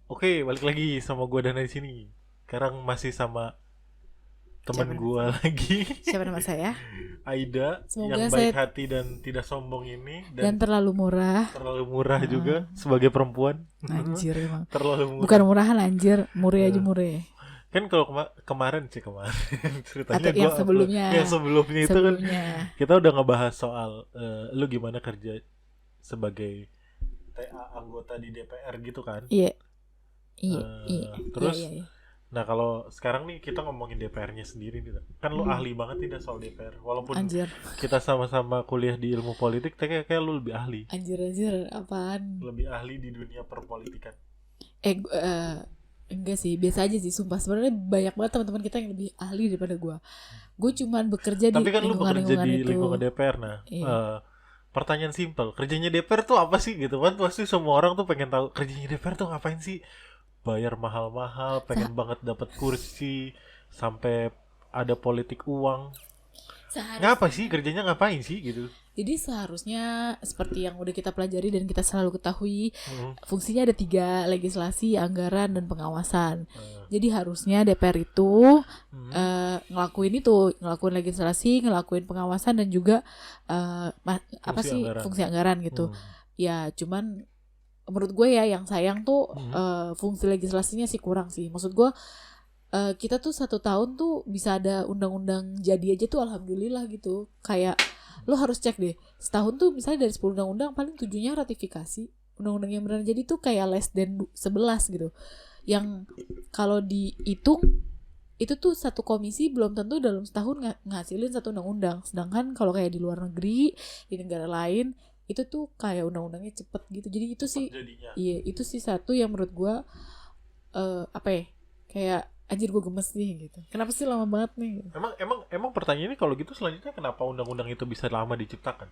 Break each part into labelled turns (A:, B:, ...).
A: Oke, balik lagi sama gua Dana di sini. Sekarang masih sama teman
B: Siapa nama
A: gua
B: saya?
A: lagi,
B: Siapa nama saya?
A: Aida, yang
B: Semoga
A: baik
B: saya
A: hati dan tidak sombong ini
B: dan
A: dan
B: terlalu murah.
A: terlalu murah
B: Heeh.
A: juga sebagai perempuan.
B: Anjir emang.
A: Terlalu
B: Bukan
A: murah.
B: murahan anjir, murah aja
A: Eh,
B: murah.
A: kan kalau kemarin ceritanya
B: Atau yang
A: gua upload yang
B: sebelumnya.
A: sebelumnya itu kan
B: Sebelumnya.
A: kita udah ngebahas soal lu gimana kerja sebagai TA anggota di DPR gitu kan.
B: Iya, iya, iya. Iya, iya,
A: Terus
B: iya.
A: nah kalau sekarang nih kita ngomongin DPR-nya sendiri nih. Kan lu
B: Hmm,
A: ahli banget tidak soal DPR. Walaupun
B: anjir.
A: kita sama-sama kuliah di ilmu politik, tapi kayak lu lebih ahli.
B: Anjir anjir apaan?
A: Lebih ahli di dunia perpolitikan.
B: Enggak sih, biasa aja sih sumpah. Sebenarnya banyak banget teman-teman kita yang lebih ahli daripada gua. Gue cuman bekerja di
A: Tapi kan lu bekerja
B: lingkungan-lingkungan
A: di
B: itu.
A: lingkungan DPR. Nah,
B: Iya.
A: pertanyaan simpel, kerjanya DPR tuh apa sih gitu kan? Pasti semua orang tuh pengen tahu kerjanya DPR tuh ngapain sih? Bayar mahal-mahal,
B: Sa-
A: pengen banget dapat kursi, sampai ada politik uang. Ngapa sih
B: seharusnya
A: kerjanya ngapain sih gitu?
B: Jadi seharusnya seperti yang udah kita pelajari dan kita selalu ketahui,
A: Hmm.
B: fungsinya ada 3: legislasi, anggaran, dan pengawasan.
A: Eh,
B: Jadi harusnya DPR itu
A: hmm.
B: ngelakuin legislasi, ngelakuin pengawasan, dan juga apa
A: Fungsi
B: sih,
A: anggaran.
B: fungsi anggaran gitu.
A: Hmm.
B: Ya cuman menurut gue ya yang sayang tuh
A: Hmm.
B: fungsi legislasinya sih kurang sih. Maksud gue kita tuh 1 tahun tuh bisa ada undang-undang jadi aja tuh alhamdulillah gitu. Kayak lo harus cek deh, setahun tuh misalnya dari 10 undang-undang paling 7-nya ratifikasi. Undang-undang yang benar jadi tuh kayak less than 11 gitu. Yang kalau dihitung itu tuh satu komisi belum tentu dalam setahun ngasilin satu undang-undang. Sedangkan kalau kayak di luar negeri, di negara lain, itu tuh kayak undang-undangnya cepet gitu. Jadi itu
A: Cepet
B: sih,
A: jadinya.
B: iya itu sih satu yang menurut gue apa ya, kayak anjir gue gemes nih gitu. Kenapa sih lama banget nih?
A: Emang pertanyaannya kalau gitu selanjutnya kenapa undang-undang itu bisa lama diciptakan?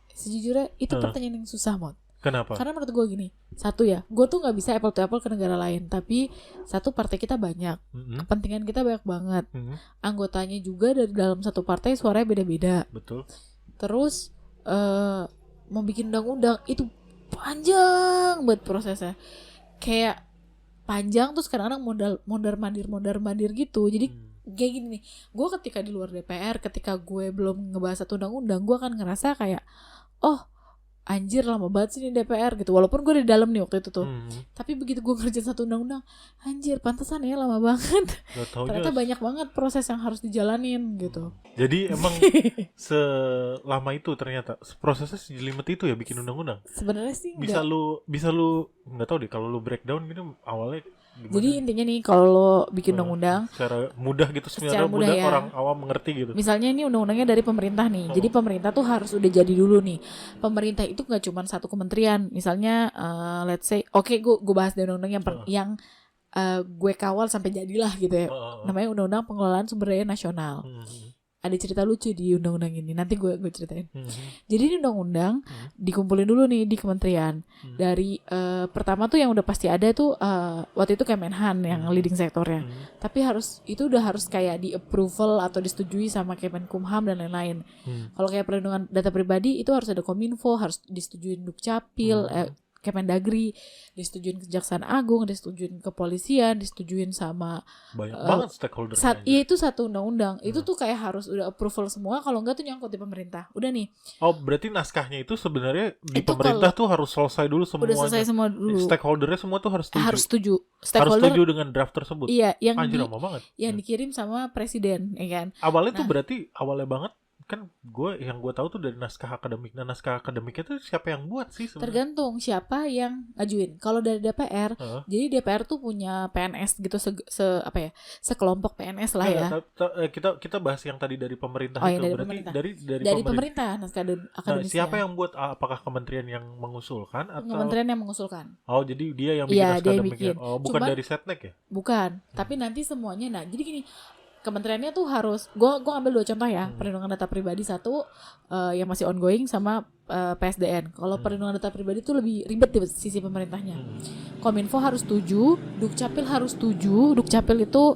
B: Sejujurnya itu
A: Heeh.
B: pertanyaan yang susah, Mod.
A: Kenapa?
B: Karena menurut gue gini, satu ya, gue tuh nggak bisa apple to apple ke negara lain. Tapi satu, partai kita banyak,
A: Hmm.
B: kepentingan kita banyak banget,
A: Hmm.
B: anggotanya juga dari dalam satu partai suaranya beda-beda.
A: Betul.
B: Terus mau bikin undang-undang itu panjang banget prosesnya, kayak panjang. Terus kadang-kadang mondar mandir gitu. Jadi
A: Hmm.
B: kayak gini nih, gue ketika di luar DPR, ketika gue belum ngebahas satu undang-undang, gue akan ngerasa kayak, oh anjir lama banget sih di DPR gitu. Walaupun gue di dalam nih waktu itu tuh,
A: Hmm.
B: tapi begitu gue ngerjain satu undang-undang, anjir pantesan ya lama banget.
A: Gak taunya.
B: Ternyata banyak banget proses yang harus dijalanin gitu.
A: Jadi emang selama itu ternyata prosesnya sejelimet itu ya bikin undang-undang.
B: Sebenarnya sih
A: Bisa
B: enggak.
A: lu nggak tahu deh kalau lu breakdown gitu awalnya
B: Jadi
A: gimana?
B: intinya nih, kalau lo bikin
A: Eh,
B: undang-undang
A: secara mudah gitu
B: secara
A: sebenarnya
B: mudah
A: mudah
B: ya,
A: orang awam mengerti gitu.
B: misalnya ini undang-undangnya dari pemerintah nih.
A: Oh.
B: Jadi pemerintah tuh harus udah jadi dulu nih. Pemerintah itu nggak cuma satu kementerian. Misalnya let's say, oke, gue bahas dari undang-undang yang gue kawal sampai jadilah gitu ya. Namanya Undang-Undang Pengelolaan Sumber Daya Nasional.
A: Hmm.
B: Ada cerita lucu di undang-undang ini. Nanti gue ceritain.
A: Hmm.
B: Jadi ini undang-undang dikumpulin dulu nih di kementerian. Dari pertama tuh yang udah pasti ada tuh waktu itu Kemenhan yang leading sektornya. Tapi itu udah harus kayak di approval atau disetujui sama Kemenkumham dan lain-lain. Kalau kayak perlindungan data pribadi itu harus ada Kominfo, harus disetujuin Dukcapil, Kemendagri, disetujuin Kejaksaan Agung, disetujuin kepolisian, disetujuin sama
A: Banyak banget stakeholder.
B: iya itu satu undang-undang. Itu tuh kayak harus udah approval semua, kalau enggak tuh nyangkut di pemerintah. Udah nih.
A: Oh, berarti naskahnya itu sebenarnya di
B: Itu
A: pemerintah tuh harus selesai dulu
B: udah
A: semuanya.
B: selesai semua dulu.
A: Stakeholdernya semua tuh harus setuju.
B: Harus setuju.
A: Harus
B: Stakeholder
A: setuju dengan draft tersebut.
B: iya
A: Anjir lama banget.
B: yang dikirim sama presiden, ya kan?
A: Awalnya tuh
B: Nah.
A: berarti awalnya banget kan yang gue tahu tuh dari naskah akademik. Nah, naskah akademiknya tuh siapa yang buat sih sebenarnya?
B: Tergantung siapa yang ngajuin. Kalau dari DPR, jadi DPR tuh punya PNS gitu, sekelompok PNS lah ya.
A: Kita bahas yang tadi dari pemerintah
B: Oh,
A: itu.
B: yang dari
A: Berarti
B: pemerintah.
A: dari
B: pemerintah naskah
A: Nah,
B: akademisnya.
A: siapa yang buat? Apakah kementerian yang mengusulkan atau?
B: Kementerian yang mengusulkan.
A: Oh, jadi dia yang bikin
B: Iya,
A: naskah
B: dia yang
A: akademiknya.
B: bikin.
A: Oh, bukan
B: Cuman-
A: dari Setnek ya?
B: Bukan, tapi nanti semuanya. Nah, jadi gini, kementeriannya tuh harus, gue ambil 2 contoh ya. Perlindungan data pribadi satu yang masih ongoing, sama PSDN. Kalau perlindungan data pribadi tuh lebih ribet di sisi pemerintahnya. Kominfo harus setuju, Dukcapil harus setuju. Dukcapil itu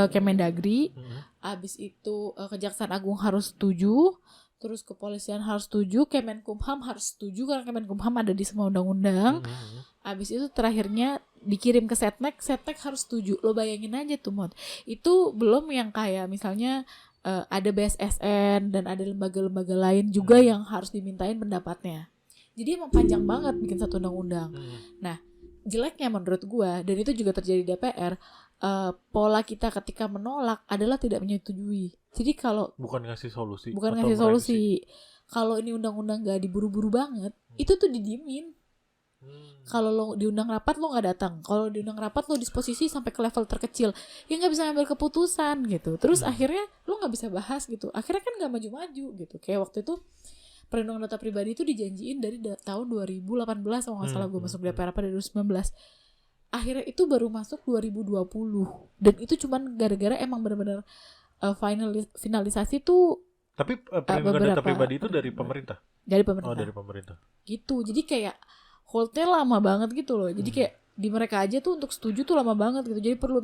B: Kemendagri. Abis itu Kejaksaan Agung harus setuju. Terus kepolisian harus setuju, Kemenkumham harus setuju karena Kemenkumham ada di semua undang-undang. Abis itu terakhirnya dikirim ke Setnek harus setuju. Lo bayangin aja tuh Mod. Itu belum yang kayak misalnya ada BSSN dan ada lembaga-lembaga lain juga yang harus dimintain pendapatnya. Jadi emang panjang banget bikin satu undang-undang. Nah, jeleknya menurut gua, dan itu juga terjadi di DPR, pola kita ketika menolak adalah tidak menyetujui. Jadi kalau
A: bukan ngasih solusi.
B: Kalau ini undang-undang gak diburu-buru banget, itu tuh didiemin. Kalau lo diundang rapat lo nggak datang, kalau diundang rapat lo disposisi sampai ke level terkecil, ya nggak bisa ambil keputusan gitu. Terus akhirnya lo nggak bisa bahas gitu. Akhirnya kan nggak maju-maju gitu. Kayak waktu itu perlindungan data pribadi itu dijanjiin dari tahun 2018 kalau nggak salah gue masuk DPR apa 2019. Akhirnya itu baru masuk 2020 dan itu cuman gara-gara emang benar-benar finalisasi tuh.
A: Tapi perlindungan data pribadi itu dari pemerintah.
B: Dari pemerintah.
A: Oh, dari pemerintah.
B: Gitu. Jadi kayak hold-nya lama banget gitu loh. Jadi kayak di mereka aja tuh untuk setuju tuh lama banget gitu. Jadi perlu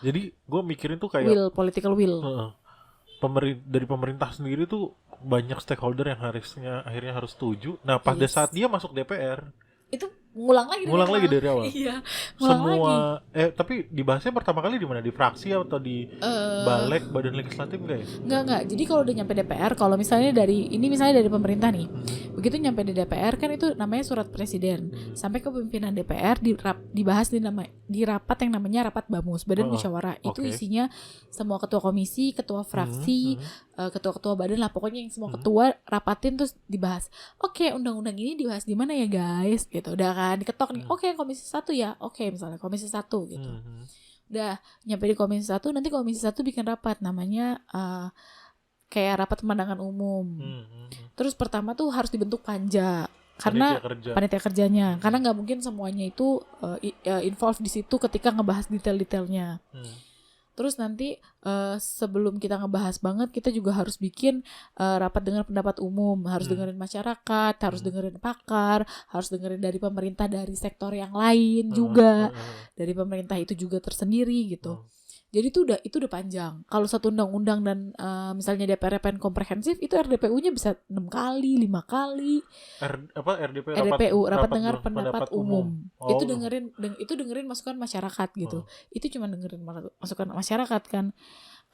A: Jadi gue mikirin tuh kayak
B: political will.
A: Dari pemerintah sendiri tuh banyak stakeholder yang akhirnya harus setuju. Nah, pada saat dia masuk DPR
B: itu ngulang lagi
A: dari awal.
B: Iya,
A: semua lagi. Tapi dibahasnya pertama kali di mana? Di fraksi atau di Balek, Badan Legislatif enggak ya?
B: Enggak. Jadi kalau udah nyampe DPR, kalau misalnya dari pemerintah nih. Begitu nyampe di DPR kan itu namanya surat presiden. Sampai ke pimpinan DPR dibahas di rapat yang namanya rapat BAMUS, Badan Musyawarah. Itu isinya semua ketua komisi, ketua fraksi, ketua-ketua badan lah, pokoknya yang semua ketua rapatin terus dibahas. Oke, undang-undang ini dibahas di mana ya guys? Gitu. Udah kan diketok nih. Oke, komisi 1 ya. Oke, misalnya komisi 1 gitu. Udah nyampe di komisi 1, nanti komisi 1 bikin rapat namanya kayak rapat pemandangan umum. Terus pertama tuh harus dibentuk panja karena panitia kerjanya. Karena nggak mungkin semuanya itu involved di situ ketika ngebahas detail-detailnya. Terus nanti sebelum kita ngebahas banget, kita juga harus bikin rapat dengar pendapat umum, harus dengerin masyarakat, harus dengerin pakar, harus dengerin dari pemerintah dari sektor yang lain juga, dari pemerintah itu juga tersendiri gitu. Jadi itu udah panjang. Kalau satu undang-undang dan misalnya DPR pengen komprehensif, itu RDPU-nya bisa 6 kali, 5 kali. RDPU, rapat dengar pendapat umum. Itu dengerin masukan masyarakat gitu. Itu cuma dengerin masukan masyarakat kan.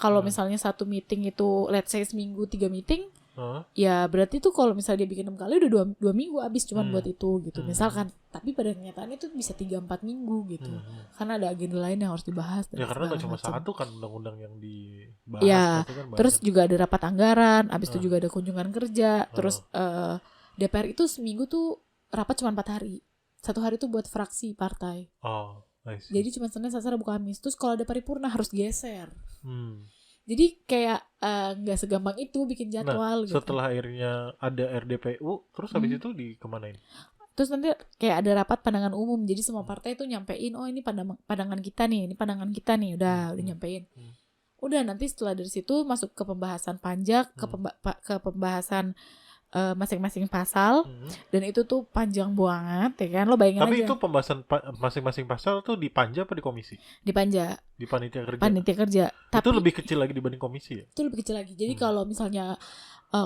B: Kalau misalnya satu meeting itu let's say seminggu 3 meeting, ya berarti tuh kalau misalnya dia bikin 6 kali udah 2 minggu habis cuma buat itu gitu. Misalkan, tapi pada kenyataannya itu bisa 3-4 minggu gitu. Karena ada agenda lain yang harus dibahas.
A: Ya karena gak cuma satu kan undang-undang yang dibahas.
B: Ya,
A: kan
B: terus juga ada rapat anggaran, habis itu juga ada kunjungan kerja. Terus DPR itu seminggu tuh rapat cuma 4 hari. 1 hari tuh buat fraksi partai. Jadi cuma Senin, Selasa, Rabu, Kamis. Terus kalau ada paripurna harus geser. Jadi kayak nggak segampang itu bikin jadwal.
A: Nah, setelah akhirnya ada RDPU, terus habis itu dikemanain?
B: Terus nanti kayak ada rapat pandangan umum. Jadi semua partai itu nyampein, oh ini pandangan kita nih, ini pandangan kita nih, udah nyampein. Udah nanti setelah dari situ masuk ke pembahasan panja, ke pembahasan masing-masing pasal, dan itu tuh panjang banget ya kan, lo bayangin aja.
A: Tapi itu pembahasan masing-masing pasal tuh di panja apa di komisi?
B: Di panja.
A: Di panitia kerja.
B: Tapi
A: itu lebih kecil lagi dibanding komisi ya?
B: Itu lebih kecil lagi. Jadi kalau misalnya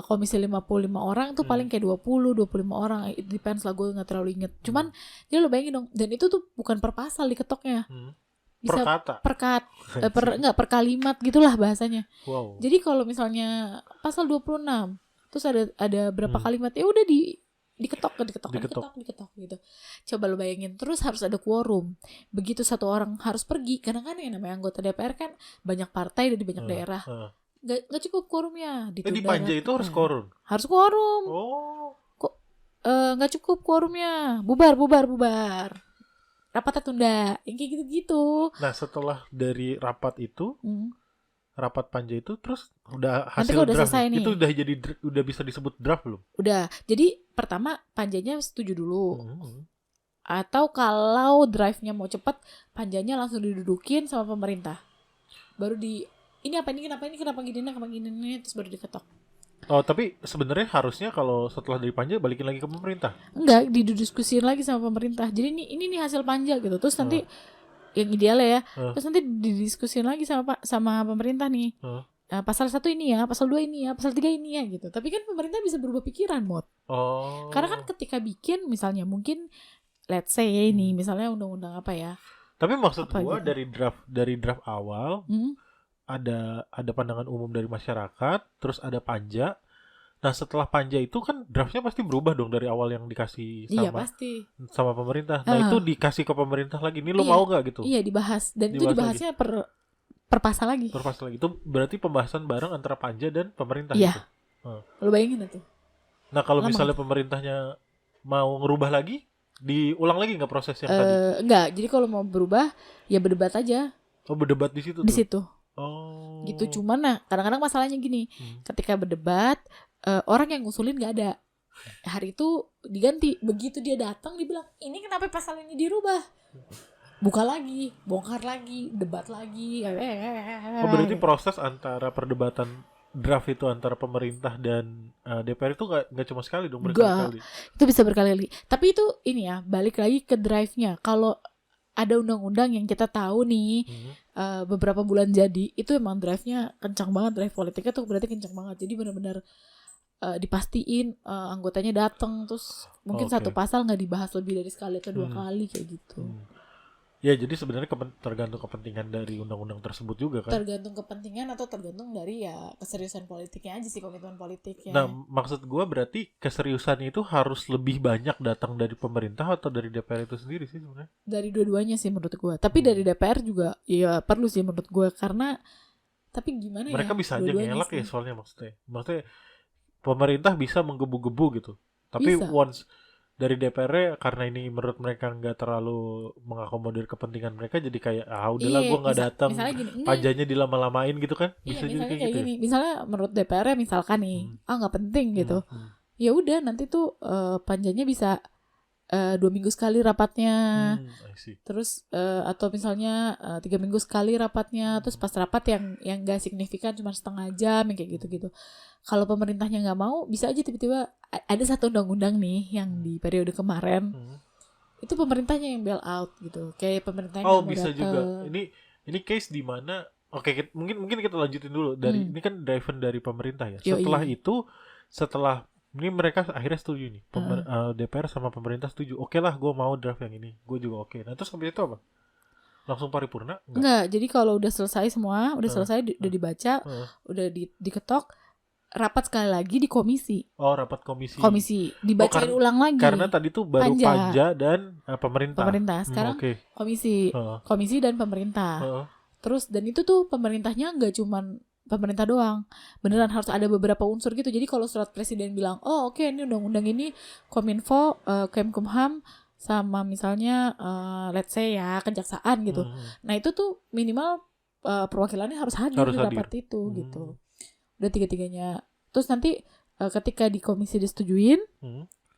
B: komisi 55 orang tuh paling kayak 20-25 orang, it depends lah, gue nggak terlalu inget. Cuman jadi lo bayangin dong, dan itu tuh bukan per pasal diketoknya. Bisa per kalimat gitulah bahasanya.
A: Wow.
B: Jadi kalau misalnya pasal 26 terus ada berapa kalimat, ya udah diketok gitu. Coba lu bayangin, terus harus ada quorum. Begitu satu orang harus pergi, karena kan yang namanya anggota DPR kan banyak partai dari banyak daerah. Gak cukup quorumnya.
A: Di panja itu harus quorum.
B: Harus quorum. Kok gak cukup quorumnya. Bubar. Rapatnya tunda. Yang kayak gitu-gitu.
A: Nah, setelah dari rapat itu, rapat panja itu terus udah hasil
B: udah
A: draft
B: selesai nih.
A: Itu udah bisa disebut draft belum?
B: Udah. Jadi pertama panjanya setuju dulu. Atau kalau drive-nya mau cepet, panjanya langsung didudukin sama pemerintah. Baru kenapa gini, terus baru diketok.
A: Oh, tapi sebenarnya harusnya kalau setelah dari panja balikin lagi ke pemerintah.
B: Enggak, didiskusin lagi sama pemerintah. Jadi ini nih hasil panja gitu. Terus nanti yang ideal ya. Terus nanti didiskusin lagi sama pemerintah nih. Pasal 1 ini ya, pasal 2 ini ya, pasal 3 ini ya gitu. Tapi kan pemerintah bisa berubah pikiran, Mod. Karena kan ketika bikin misalnya mungkin let's say ini misalnya undang-undang apa ya?
A: Tapi maksud
B: Apa
A: gua
B: gitu?
A: dari draft awal
B: Hmm?
A: ada pandangan umum dari masyarakat, terus ada panja. Nah, setelah panja itu kan draftnya pasti berubah dong dari awal yang dikasih
B: Iya
A: sama
B: pasti.
A: pemerintah. Nah, itu
B: Ah,
A: dikasih ke pemerintah lagi. Ini lo
B: iya,
A: mau nggak gitu?
B: iya dibahas dan itu
A: Dibahas lagi.
B: dibahasnya per pasal lagi.
A: Berpas lagi. Itu berarti pembahasan bareng antara panja dan pemerintah gitu.
B: Iya,
A: Hmm.
B: lo bayangin itu.
A: Nah, kalau
B: Lama
A: misalnya
B: itu.
A: pemerintahnya mau ngerubah lagi, diulang lagi nggak proses yang tadi?
B: Enggak, jadi kalau mau berubah ya berdebat aja
A: Oh, berdebat di situ
B: di
A: tuh.
B: situ.
A: Oh.
B: Gitu cuman nah kadang-kadang masalahnya gini,
A: Hmm.
B: ketika berdebat orang yang ngusulin nggak ada. Hari itu diganti, begitu dia datang dibilang ini kenapa pasal ini dirubah, buka lagi, bongkar lagi, debat lagi.
A: Oh, berarti proses antara perdebatan draft itu antara pemerintah dan DPR itu nggak cuma sekali dong,
B: Enggak,
A: berkali-kali.
B: itu bisa berkali-kali. Tapi itu ini ya, balik lagi ke drive-nya. Kalau ada undang-undang yang kita tahu nih beberapa bulan jadi, itu emang drive-nya kencang banget, drive politiknya tuh berarti kencang banget. Jadi benar-benar dipastiin anggotanya datang, terus mungkin
A: Oke.
B: satu pasal nggak dibahas lebih dari sekali atau dua
A: Hmm.
B: kali kayak gitu.
A: Ya, jadi sebenarnya tergantung kepentingan dari undang-undang tersebut juga kan.
B: Tergantung kepentingan atau tergantung dari ya keseriusan politiknya aja sih, komitmen politiknya.
A: Nah, maksud gua berarti keseriusan itu harus lebih banyak datang dari pemerintah atau dari DPR itu sendiri sih sebenarnya?
B: Dari dua-duanya sih menurut gue. Tapi dari DPR juga ya perlu sih menurut gue, karena tapi gimana ya?
A: Mereka bisa aja
B: Dua-duanya
A: ngelak
B: sih.
A: ya soalnya maksudnya pemerintah bisa menggebu-gebu gitu. Tapi
B: Bisa.
A: once dari DPR karena ini menurut mereka nggak terlalu mengakomodir kepentingan mereka, jadi kayak udahlah
B: Iya,
A: gue nggak datang,
B: misalnya gini, enggak.
A: panjanya dilama-lamain gitu kan,
B: Iya,
A: bisa jadi
B: misalnya
A: kayak
B: kayak
A: gitu
B: gini. Misalnya menurut DPR misalkan nih, nggak penting gitu. Ya udah nanti tuh panjanya bisa 2 minggu sekali rapatnya.
A: I see.
B: Terus atau misalnya 3 minggu sekali rapatnya, terus pas rapat yang nggak signifikan cuma setengah jam yang kayak gitu-gitu. Kalau pemerintahnya nggak mau, bisa aja tiba-tiba ada satu undang-undang nih yang di periode kemarin itu pemerintahnya yang bail out gitu, kayak pemerintahnya
A: Oh,
B: nggak mau
A: bisa juga.
B: datang.
A: Ini case di mana? Oke, mungkin kita lanjutin dulu dari ini kan driven dari pemerintah ya.
B: Yoi.
A: Setelah ini mereka akhirnya setuju nih. DPR sama pemerintah setuju. Oke lah, gue mau draft yang ini. Gue juga oke. Nah, terus habis itu apa? Langsung paripurna?
B: Enggak, jadi kalau udah selesai semua, udah selesai, udah dibaca, udah diketok, rapat sekali lagi di komisi.
A: Oh, rapat komisi.
B: Dibacain ulang lagi.
A: Karena tadi tuh baru panja dan pemerintah.
B: Sekarang komisi dan pemerintah. Terus dan itu tuh pemerintahnya nggak cuman pemerintah doang, beneran harus ada beberapa unsur gitu. Jadi kalau surat presiden bilang, oh oke, ini undang-undang ini Kominfo, Kemkumham, sama misalnya let's say ya kejaksaan gitu. Nah itu tuh minimal perwakilannya harus hadir di rapat itu gitu. Udah tiga-tiganya. Terus nanti ketika di komisi disetujuin,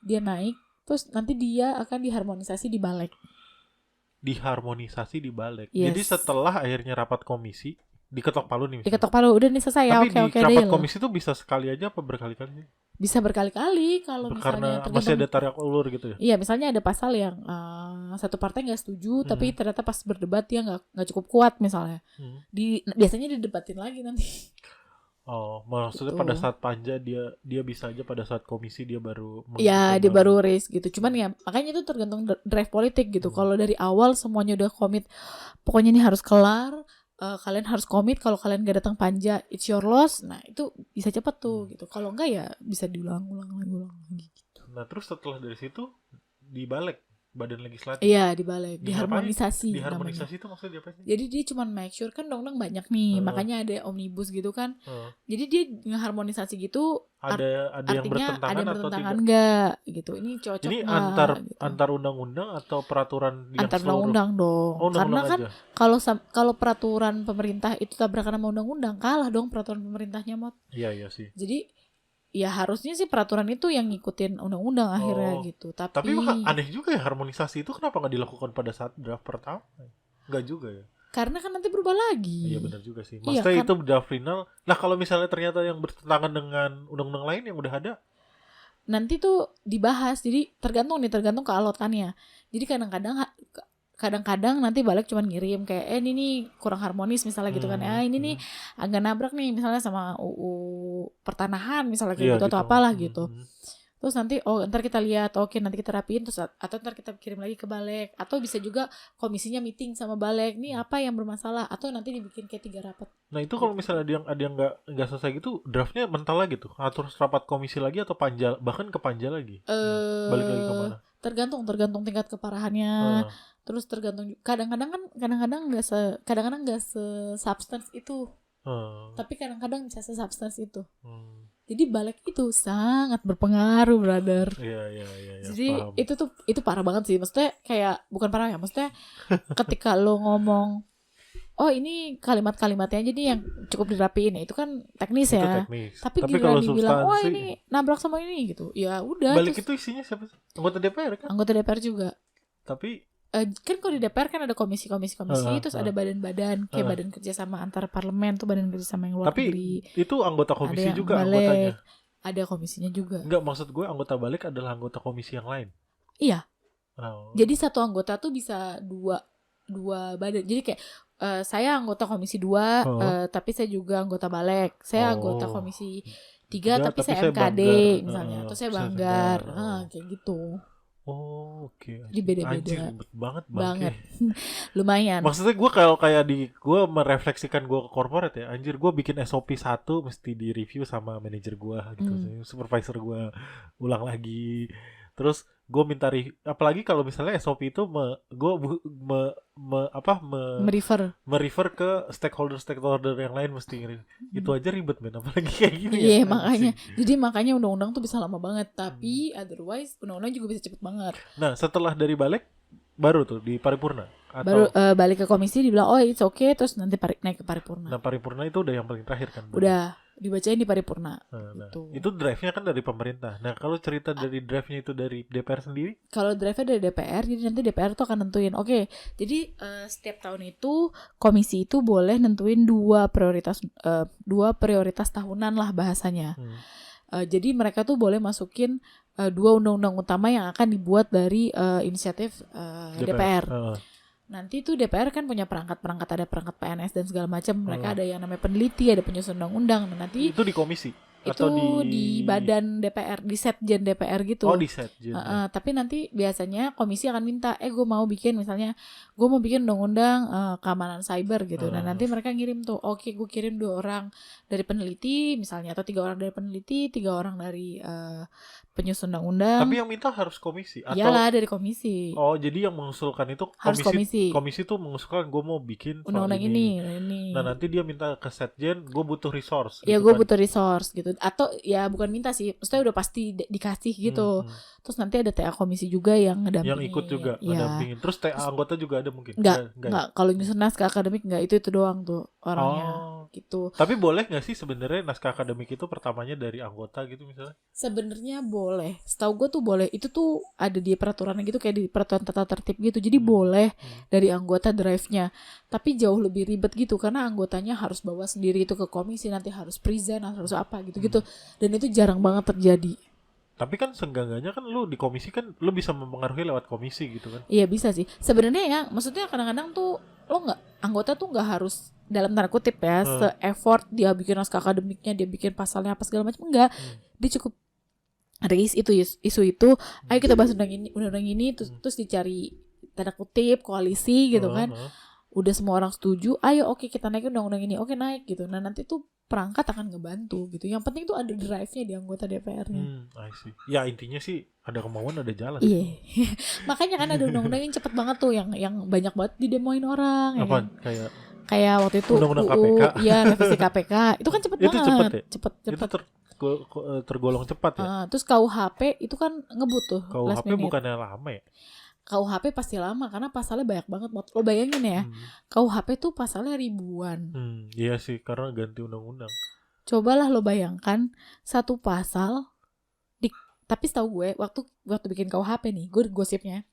B: dia naik, terus nanti dia akan diharmonisasi di balik.
A: Yes. Jadi setelah akhirnya rapat komisi diketok palu nih misalnya.
B: Diketok palu, udah nih selesai ya.
A: Tapi rapat komisi tuh bisa sekali aja apa berkali-kali?
B: Bisa berkali-kali kalau misalnya
A: karena masih ada tarik ulur gitu ya.
B: Iya, misalnya ada pasal yang satu partai nggak setuju, tapi ternyata pas berdebat dia nggak cukup kuat misalnya. Biasanya didebatin lagi nanti.
A: Oh, maksudnya gitu. Pada saat panja dia bisa aja pada saat komisi dia baru.
B: Iya, dia baru raise gitu. Cuman ya makanya itu tergantung drive politik gitu. Kalau dari awal semuanya udah komit, pokoknya ini harus kelar. Kalian harus komit, kalau kalian gak datang panja it's your loss. Nah itu bisa cepet tuh gitu. Kalau enggak ya bisa diulang lagi gitu.
A: Nah terus setelah dari situ dibalik badan legislatif.
B: Iya dibalik, diharmonisasi.
A: Diharmonisasi itu maksudnya apa sih?
B: Jadi dia cuma make sure kan undang-undang banyak nih, makanya ada omnibus gitu kan. Jadi dia ngeharmonisasi gitu.
A: Ada yang bertentangan
B: ada
A: atau tidak?
B: Enggak gitu. Ini cocok.
A: Ini
B: gitu.
A: antar undang-undang atau peraturan yang
B: antar undang-undang dong. Karena kan kalau peraturan pemerintah itu tabrakan sama undang-undang, kalah dong peraturan pemerintahnya, Mot.
A: Iya sih.
B: Jadi ya harusnya sih peraturan itu yang ngikutin undang-undang akhirnya gitu. Tapi
A: aneh juga ya, harmonisasi itu kenapa nggak dilakukan pada saat draft pertama? Nggak juga ya.
B: Karena kan nanti berubah lagi.
A: Iya benar juga sih. Maksudnya itu draft final. Nah kalau misalnya ternyata yang bertentangan dengan undang-undang lain yang udah ada,
B: nanti tuh dibahas. Jadi tergantung kealotannya. Jadi kadang-kadang nanti balik cuma ngirim kayak ini nih kurang harmonis misalnya gitu kan. Ini nih agak nabrak nih misalnya sama UU pertanahan misalnya kayak gitu atau apalah gitu. Terus nanti ntar kita lihat, oke nanti kita rapiin, terus atau ntar kita kirim lagi ke Balek, atau bisa juga komisinya meeting sama Balek, nih apa yang bermasalah, atau nanti dibikin kayak 3 rapat.
A: Nah itu kalau misalnya ada yang nggak selesai gitu, draftnya mental lagi tuh, atau harus rapat komisi lagi atau panja, bahkan ke panja lagi. Balik lagi kemana?
B: Tergantung tingkat keparahannya. Terus tergantung, kadang-kadang nggak se substance itu, tapi kadang-kadang bisa se substance itu. Jadi Balek itu sangat berpengaruh, brother.
A: Iya.
B: Jadi
A: paham.
B: itu parah banget sih. Maksudnya kayak bukan parah ya. Maksudnya ketika lo ngomong, ini kalimat-kalimatnya aja nih yang cukup dirapiin ya, itu kan teknis
A: Itu
B: ya.
A: teknis.
B: Tapi
A: kalau
B: giliran dibilang,
A: substansi,
B: ini nabrak sama ini gitu. Ya udah.
A: Balik
B: terus
A: itu isinya siapa sih? Anggota DPR kan?
B: anggota DPR juga.
A: Tapi
B: Kan kalau di DPR kan ada komisi-komisi, terus ada badan-badan kayak badan kerjasama antar parlemen tuh, badan kerjasama yang luar negeri.
A: Tapi itu anggota komisi
B: Ada
A: juga
B: Balek,
A: anggotanya.
B: ada komisinya juga.
A: Enggak, maksud gue anggota Balek adalah anggota komisi yang lain.
B: Iya.
A: Oh.
B: Jadi satu anggota tuh bisa dua badan. Jadi kayak saya anggota komisi 2, tapi saya juga anggota Balek. Saya anggota komisi 3 tapi saya MKD misalnya, atau saya Banggar. Kayak gitu.
A: Oke.
B: Jadi beda-beda.
A: Anjir, ribet banget.
B: Lumayan.
A: Maksudnya gue kalau kayak gue merefleksikan gue ke corporate ya, anjir gue bikin SOP 1 mesti di review sama manajer gue gitu, supervisor gue ulang lagi, terus gue minta apalagi kalau misalnya SOP itu merefer ke stakeholder yang lain mesti itu aja ribet men, apalagi kayak gini.
B: Iya, makanya undang-undang tuh bisa lama banget, tapi otherwise undang-undang juga bisa cepet banget.
A: Nah setelah dari Balek baru tuh di paripurna atau
B: baru balik ke komisi, dibilang it's okay, terus nanti naik ke paripurna.
A: Nah paripurna itu udah yang paling terakhir kan?
B: Udah dibacain di paripurna.
A: Gitu. Itu drive-nya kan dari pemerintah. Nah kalau cerita dari drive-nya itu dari DPR sendiri?
B: Kalau drive-nya dari DPR, jadi nanti DPR tuh akan nentuin. Jadi setiap tahun itu komisi itu boleh nentuin dua prioritas tahunan lah bahasanya. Jadi mereka tuh boleh masukin 2 undang-undang utama yang akan dibuat dari inisiatif DPR. Nanti tuh DPR kan punya perangkat, ada perangkat PNS dan segala macam. Mereka ada yang namanya peneliti, ada penyusun undang-undang. Nah, nanti
A: itu di komisi
B: itu
A: atau
B: di badan DPR, di Setjen DPR gitu.
A: Di Setjen.
B: Tapi nanti biasanya komisi akan minta, gue mau bikin undang-undang keamanan cyber gitu. Nah nanti mereka ngirim tuh, gue kirim 2 orang dari peneliti misalnya, atau 3 orang dari peneliti, 3 orang dari penyusun undang-undang.
A: Tapi yang minta harus komisi atau?
B: Iyalah, dari komisi.
A: Jadi yang mengusulkan itu
B: harus komisi.
A: Komisi tuh mengusulkan gue mau bikin
B: undang-undang ini.
A: Nah nanti dia minta ke Setjen, gue butuh resource.
B: Ya gue butuh resource gitu. Atau ya bukan minta sih, maksudnya udah pasti dikasih gitu. Terus nanti ada TA komisi juga yang ngedampingin.
A: Yang ikut juga ngedampingin. Terus TA anggota juga ada mungkin?
B: Enggak. Kalau nyusun naskah akademik enggak, itu doang tuh orangnya. Gitu.
A: Tapi boleh nggak sih sebenarnya naskah akademik itu pertamanya dari anggota gitu misalnya?
B: Sebenarnya boleh. Setahu gue tuh boleh. Itu tuh ada di peraturannya gitu, kayak di peraturan tata tertib gitu. Jadi boleh dari anggota drive-nya. Tapi jauh lebih ribet gitu karena anggotanya harus bawa sendiri itu ke komisi, nanti harus present, harus apa gitu-gitu. Dan itu jarang banget terjadi.
A: Tapi kan seenggaknya kan lu di komisi kan lu bisa mempengaruhi lewat komisi gitu kan?
B: Iya bisa sih. Sebenarnya ya, maksudnya kadang-kadang tuh anggota tuh nggak harus dalam tanda kutip ya se-effort dia bikin naskah akademiknya, dia bikin pasalnya apa segala macam, enggak. Dia cukup raise isu itu, ayo kita bahas undang-undang ini, terus dicari tanda kutip koalisi gitu kan. Udah semua orang setuju, ayo kita naik undang-undang ini, naik gitu. Nah nanti tuh perangkat akan ngebantu gitu. Yang penting tuh ada drive-nya di anggota DPR-nya.
A: I see. Ya intinya sih ada kemauan, ada jalan.
B: Iya. Makanya kan ada undang-undang yang cepet banget tuh, yang banyak banget didemoin orang.
A: Apa?
B: Ya kan? Kayak waktu itu
A: undang-undang KPK.
B: Iya, revisi KPK. Itu kan cepet banget.
A: Cepet ya? Itu tergolong cepat ya.
B: Terus KUHP itu kan ngebut tuh.
A: KUHP bukannya lama ya?
B: KUHP pasti lama karena pasalnya banyak banget. Lo bayangin ya, KUHP tuh pasalnya ribuan.
A: Iya sih, karena ganti undang-undang.
B: Cobalah lo bayangkan satu pasal. Tapi setahu gue waktu bikin KUHP nih, gue gosipnya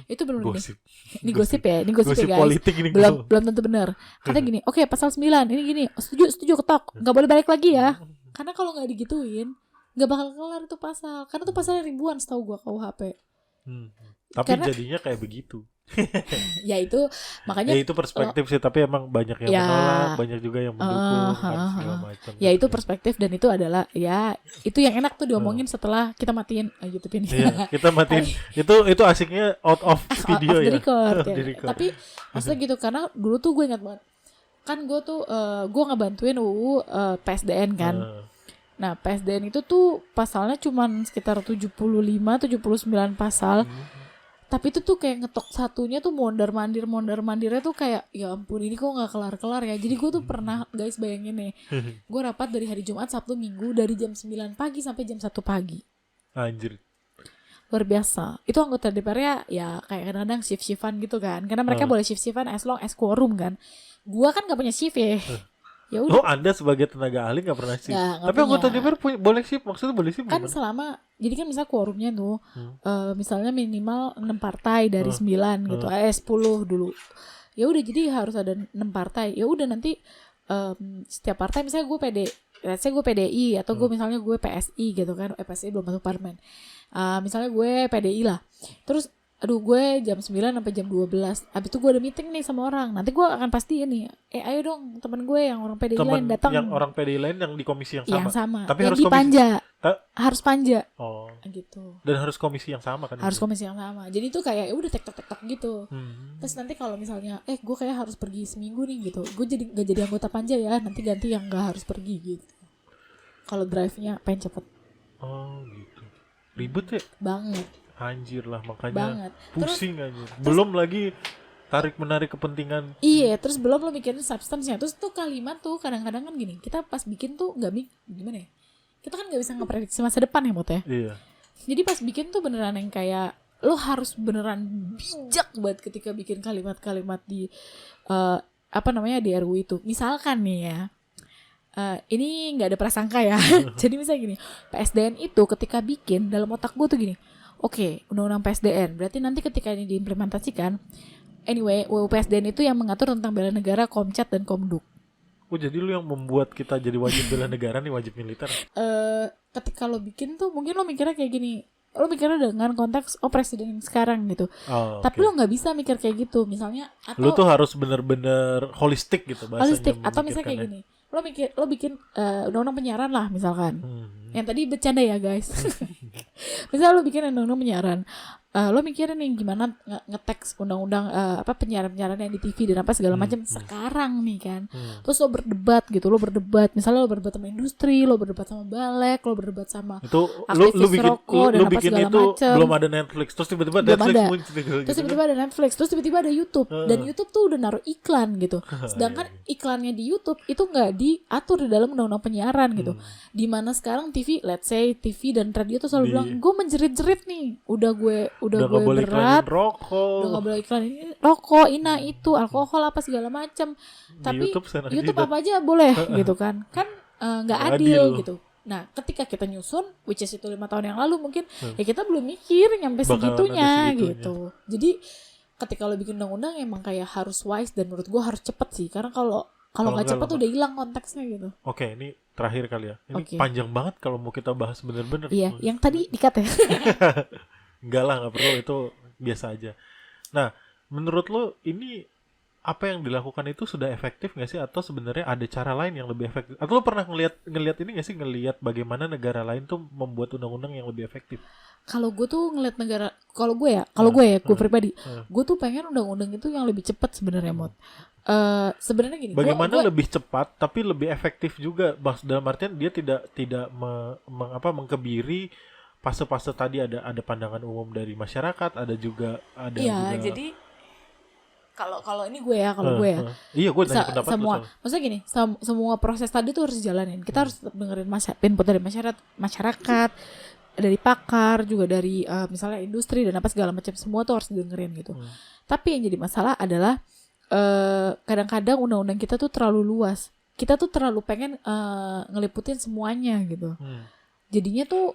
B: itu benar-benar
A: gosip.
B: Ini gosip ya guys.
A: Politik ini
B: belum tentu benar. Kata gini, pasal 9 ini gini, setuju ketok, nggak boleh balik lagi ya. Karena kalau nggak digituin nggak bakal kelar itu pasal, karena tuh pasalnya ribuan setahu gue KUHP.
A: Tapi
B: Karena
A: jadinya kayak begitu.
B: ya itu makanya
A: Ya itu perspektif sih, tapi emang banyak yang
B: ya
A: menolak, banyak juga yang mendukung kan segala macam.
B: ya
A: gitu
B: itu
A: ya.
B: perspektif, dan itu adalah ya itu yang enak tuh diomongin setelah kita matiin YouTube ini.
A: Iya, kita matiin itu asiknya out of video
B: off the
A: ya.
B: record,
A: Off
B: ya.
A: the record.
B: Tapi maksudnya gitu, karena dulu tuh gue ingat banget kan gue tuh gue ngebantuin UU PSDN kan. Nah PSDN itu tuh pasalnya cuman sekitar 75-79 pasal. Tapi itu tuh kayak ngetok satunya tuh mondar-mandirnya tuh kayak ya ampun ini kok nggak kelar-kelar ya. Jadi gue tuh pernah, guys, bayangin nih, gue rapat dari hari Jumat, Sabtu, Minggu dari jam 9 pagi sampai jam 1 pagi.
A: Anjir.
B: Luar biasa. Itu anggota DPR ya kayak kadang-kadang shift-shiftan gitu kan. Karena mereka boleh shift-shiftan as long as quorum kan. Gue kan gak punya shift ya. Ya udah.
A: Oh, Anda sebagai tenaga ahli nggak pernah sih?
B: Nggak
A: Tapi anggota DPR boleh sih, maksudnya boleh sih
B: kan
A: gimana?
B: selama, jadi kan misalnya quorumnya tuh misalnya minimal 6 partai dari 9 gitu, 10 dulu. Ya udah, jadi harus ada 6 partai. Ya udah nanti setiap partai, misalnya gue gue PDI atau gue misalnya gue PSI gitu kan. PSI belum masuk parlemen. Misalnya gue PDI lah. Terus aduh gue jam 9 sampai jam 12. Abis itu gue ada meeting nih sama orang. Nanti gue akan pastiin nih, ayo dong teman gue yang orang PDI lain datang.
A: Yang orang PDI lain yang di komisi yang sama.
B: Yang sama.
A: Tapi
B: yang
A: harus
B: dipanja. Harus panja.
A: Oh.
B: Gitu.
A: Dan harus komisi yang sama kan?
B: Harus
A: itu?
B: komisi yang sama. Jadi itu kayak udah tek-tek gitu. Terus nanti kalau misalnya gue kayak harus pergi seminggu nih gitu, gue jadi gak jadi anggota panja ya, nanti ganti yang gak harus pergi gitu. Kalau drive-nya pengen cepet.
A: Oh gitu. Ribet ya?
B: Banget.
A: Anjir lah, makanya
B: Banget.
A: pusing aja. Belum lagi tarik menarik kepentingan.
B: Iya, terus belum lo mikirin substance-nya. Terus tuh kalimat tuh kadang-kadang kan gini, kita pas bikin tuh gimana ya? Kita kan gak bisa ngeprediksi masa depan ya, Mot ya.
A: Iya.
B: Jadi pas bikin tuh beneran yang kayak lo harus beneran bijak banget ketika bikin kalimat-kalimat di di RUU itu. Misalkan nih ya, ini nggak ada prasangka ya. Jadi misalnya gini, PSDN itu ketika bikin dalam otak gue tuh gini, oke, undang-undang PSDN berarti nanti ketika ini diimplementasikan, anyway, UU PSDN itu yang mengatur tentang bela negara, Komcat dan Komduk.
A: Oh, jadi lu yang membuat kita jadi wajib bela negara nih, wajib militer?
B: Ketika lo bikin tuh mungkin lo mikirnya kayak gini, lo mikirnya dengan konteks presiden sekarang gitu. Tapi lo nggak bisa mikir kayak gitu, misalnya atau
A: lo tuh harus bener-bener holistik gitu bahasanya.
B: Holistik, atau misalnya kayak gini, lo bikin undang-undang penyiaran lah misalkan. Yang tadi bercanda ya guys. Misalnya lo bikin undang-undang penyiaran, lo mikirin nih gimana ngeteks undang-undang penyiaran-penyiaran yang di TV dan apa segala macam sekarang nih kan. Terus lo berdebat gitu, misalnya lo berdebat sama industri, lo berdebat sama Balek, lo berdebat sama
A: itu
B: aktivis
A: lu
B: dan apa
A: bikin
B: segala
A: itu
B: macem.
A: belum ada Netflix, terus tiba-tiba Netflix muncul gitu.
B: Terus tiba-tiba ada Netflix, terus tiba-tiba ada YouTube, dan YouTube tuh udah naruh iklan gitu. Sedangkan iklannya di YouTube itu nggak diatur di dalam undang-undang penyiaran gitu. Dimana sekarang TV, let's say TV dan radio tuh selalu bilang, gue menjerit-jerit nih, udah gue berat, udah nggak boleh iklan ini rokok, itu alkohol apa segala macam. Tapi YouTube apa aja boleh gitu kan nggak adil gitu. Nah ketika kita nyusun, which is itu 5 tahun yang lalu mungkin ya kita belum mikir nyampe segitunya gitu. Jadi ketika lo bikin undang-undang emang kayak harus wise, dan menurut gue harus cepet sih, karena kalau nggak cepet udah hilang konteksnya gitu.
A: Oke, ini terakhir kali ya. Ini panjang banget kalau mau kita bahas bener-bener.
B: Iya, yang tadi di-cut ya.
A: Enggak lah, nggak perlu, itu biasa aja. Nah, menurut lo ini apa yang dilakukan itu sudah efektif nggak sih, atau sebenarnya ada cara lain yang lebih efektif? Atau lo pernah ngelihat ini nggak sih, ngelihat bagaimana negara lain tuh membuat undang-undang yang lebih efektif?
B: Kalau gue tuh ngeliat negara, gue pribadi, gue tuh pengen undang-undang itu yang lebih cepat sebenarnya, Mot. Sebenarnya gini.
A: Bagaimana lebih cepat tapi lebih efektif juga, dalam artian dia tidak mengkebiri fase-fase tadi, ada pandangan umum dari masyarakat, ada juga
B: Iya, jadi kalau ini gue ya,
A: iya, gue nanya pendapat
B: semua, maksudnya gini, semua proses tadi tuh harus dijalanin. Kita harus tetap dengerin input dari masyarakat, dari pakar, juga dari misalnya industri dan apa segala macam, semua tuh harus didengerin gitu. Tapi yang jadi masalah adalah kadang-kadang undang-undang kita tuh terlalu luas. Kita tuh terlalu pengen ngeliputin semuanya gitu. Jadinya tuh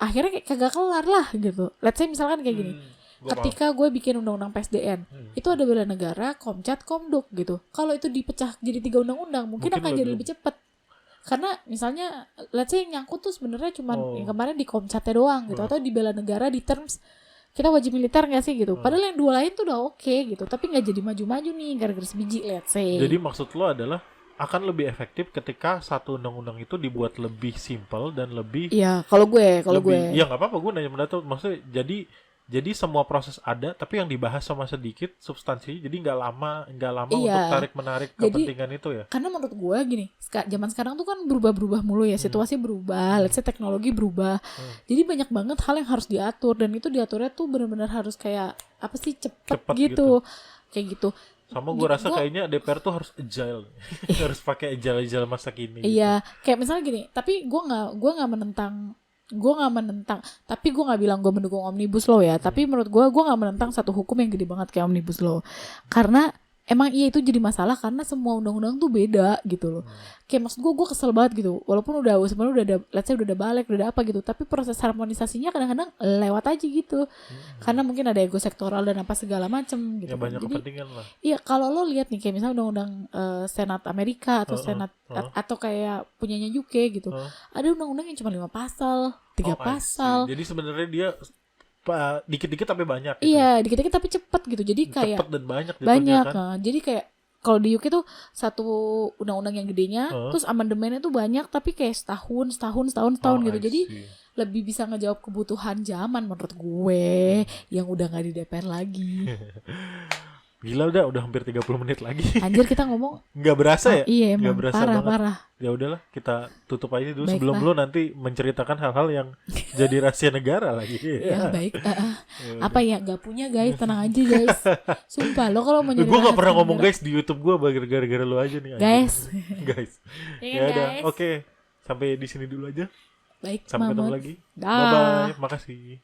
B: akhirnya kayak kagak kelar lah gitu. Let's say misalkan kayak gini. Ketika gue bikin undang-undang PSDN, itu ada bela negara, Komcat, Komduk gitu. Kalau itu dipecah jadi 3 undang-undang, mungkin akan jadi lebih cepat. Karena misalnya let's say yang nyangkut tuh sebenarnya cuma yang kemarin di Komcatnya doang gitu, atau di bela negara di terms kita wajib militer nggak sih gitu. Padahal yang dua lain tuh udah oke gitu, tapi nggak jadi maju-maju nih gara-gara sebiji, let's say.
A: Jadi maksud lo adalah akan lebih efektif ketika satu undang-undang itu dibuat lebih simpel dan lebih.
B: Iya, kalau gue.
A: Ya nggak apa-apa, gue nanya pendapat. Maksudnya jadi semua proses ada, tapi yang dibahas sama sedikit substansi, jadi nggak lama
B: Iya.
A: untuk tarik-menarik kepentingan itu ya.
B: Karena menurut gue gini, zaman sekarang tuh kan berubah-berubah mulu ya, situasi berubah, let's say teknologi berubah. Jadi banyak banget hal yang harus diatur, dan itu diaturnya tuh benar-benar harus kayak apa sih, cepet gitu. Kayak gitu.
A: Sama gue rasa kayaknya DPR tuh harus agile, harus pakai agile masa kini.
B: Iya, kayak misalnya gini, tapi gue nggak menentang, tapi gue nggak bilang gue mendukung omnibus law ya. Tapi menurut gue nggak menentang satu hukum yang gede banget kayak omnibus law, karena emang iya itu jadi masalah karena semua undang-undang tuh beda gitu loh. Kayak maksud gue kesel banget gitu. Walaupun sebenarnya udah ada, let's say udah ada balik, udah ada apa gitu, tapi proses harmonisasinya kadang-kadang lewat aja gitu. Karena mungkin ada ego sektoral dan apa segala macem gitu.
A: Ya banyak
B: Jadi,
A: kepentingan lah.
B: iya, kalau lo lihat nih kayak misalnya undang-undang Senat Amerika atau Senat atau kayak punyanya UK gitu. Ada undang-undang yang cuma 5 pasal, 3 pasal.
A: Jadi sebenarnya dia dikit-dikit tapi banyak gitu.
B: Iya, dikit-dikit tapi cepet gitu. Jadi kayak
A: cepet dan banyak
B: kan.
A: Kan?
B: Jadi kayak kalau di UK tuh satu undang-undang yang gedenya, terus amandemennya tuh banyak tapi kayak setahun gitu. Jadi lebih bisa ngejawab kebutuhan zaman menurut gue yang udah nggak di DPR lagi.
A: Gila, udah hampir 30 menit lagi.
B: Anjir, kita ngomong
A: nggak berasa ya?
B: Iya, emang
A: nggak berasa
B: parah.
A: Ya udahlah, kita tutup aja dulu.
B: Baiklah.
A: Sebelum lo nanti menceritakan hal-hal yang jadi rahasia negara lagi.
B: Ya baik. Apa ya, nggak punya guys, tenang aja guys. Sumpah lo kalau mau nyari
A: gue nggak pernah
B: rahasia
A: ngomong
B: negara,
A: guys di YouTube gue gara-gara lo aja nih.
B: guys.
A: Guys.
B: Ya
A: Ya udah,
B: guys.
A: oke. Sampai di sini dulu aja.
B: Baik,
A: Sampai ketemu
B: Mamut.
A: lagi.
B: Dah.
A: Bye bye. Makasih.